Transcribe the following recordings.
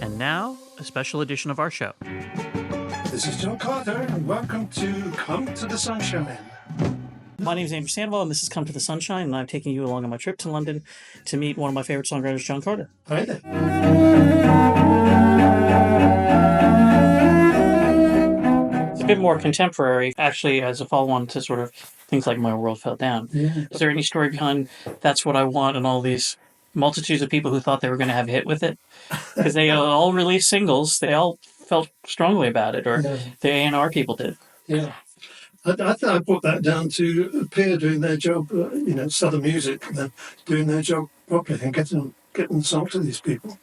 And now, a special edition of our show. This is John Carter, and welcome to Come to the Sunshine. My name is Andrew Sandoval, and this is Come to the Sunshine, and I'm taking you along on my trip to London to meet one of my favorite songwriters, John Carter. Hi there. It's a bit more contemporary, actually, as a follow-on to sort of things like My World Fell Down. Yeah. Is there any story behind That's What I Want and all these multitudes of people who thought they were going to have a hit with it? Because they all released singles. They all felt strongly about it, or the A&R people did. Yeah. I think I put that down to Peer doing their job, Southern music, and then doing their job properly and getting the song to these people.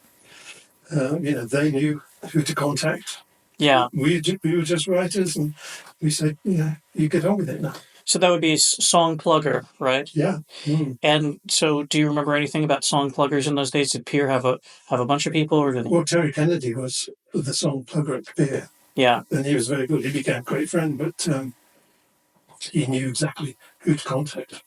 They knew who to contact. Yeah. We were just writers, and we said, you get on with it now. So that would be Song Plugger, right? Yeah. Mm. And so, do you remember anything about Song Pluggers in those days? Did Peer have a bunch of people, or did Well, Terry Kennedy was the song plugger at Peer. Yeah. And he was very good. He became a great friend, but he knew exactly who to contact.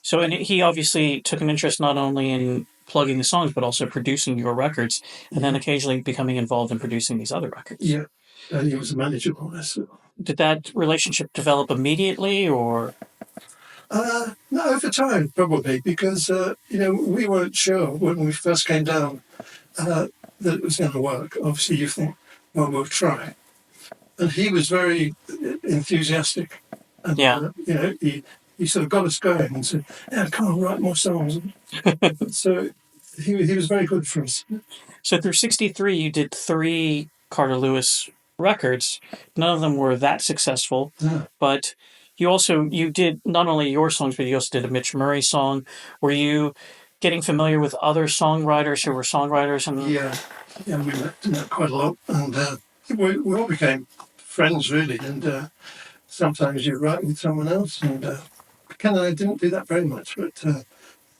So, and he obviously took an interest not only in plugging the songs, but also producing your records, and then occasionally becoming involved in producing these other records. Yeah, and he was a manager on us. Did that relationship develop immediately, or? No, over time, probably, because, we weren't sure when we first came down that it was going to work. Obviously, you think, well, we'll try. And he was very enthusiastic. And, he sort of got us going and said, come on, write more songs. So he was very good for us. So through 63, you did 3 Carter Lewis records. None of them were that successful, but you did not only your songs, but you also did a Mitch Murray song. Were you getting familiar with other songwriters who were songwriters? We met quite a lot, and we all became friends, really, and sometimes you write with someone else, and Ken and I didn't do that very much, but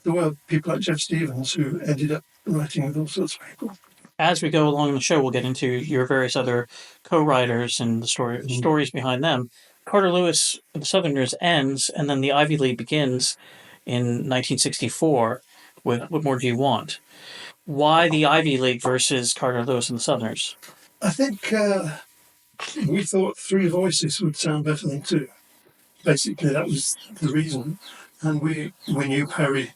there were people like Jeff Stevens who ended up writing with all sorts of people. As we go along the show, we'll get into your various other co-writers and the stories behind them. Carter Lewis and the Southerners ends, and then the Ivy League begins in 1964 with What More Do You Want? Why the Ivy League versus Carter Lewis and the Southerners? I think we thought 3 voices would sound better than 2. Basically, that was the reason. And we knew Perry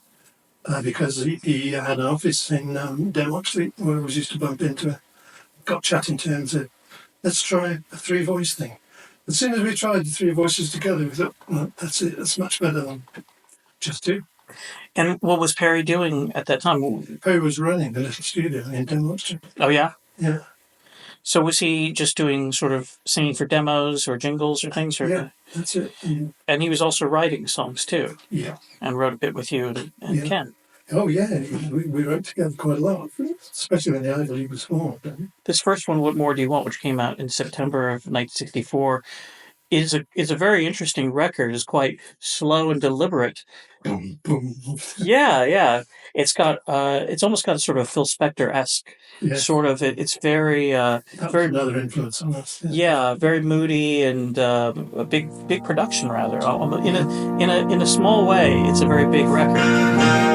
because he had an office in Denmark Street where we used to bump into. Got chatting to him and said, let's try a 3-voice thing. As soon as we tried the 3 voices together, we thought, well, that's it. That's much better than just 2. And what was Perry doing at that time? Perry was running the little studio in Denmark Street. Oh, yeah? Yeah. So was he just doing sort of singing for demos or jingles or things? Or? Yeah, that's it. And he was also writing songs, too. Yeah. And wrote a bit with you and Ken. Oh, yeah. We wrote together quite a lot, especially when the Ivy League was formed. This first one, What More Do You Want, which came out in September of 1964, is a very interesting record. It's quite slow and deliberate. Boom, boom. Yeah. It's got it's almost got a sort of Phil Spector-esque sort of. It's very very another influence on us. Yeah, very moody and a big production rather. In a small way, it's a very big record.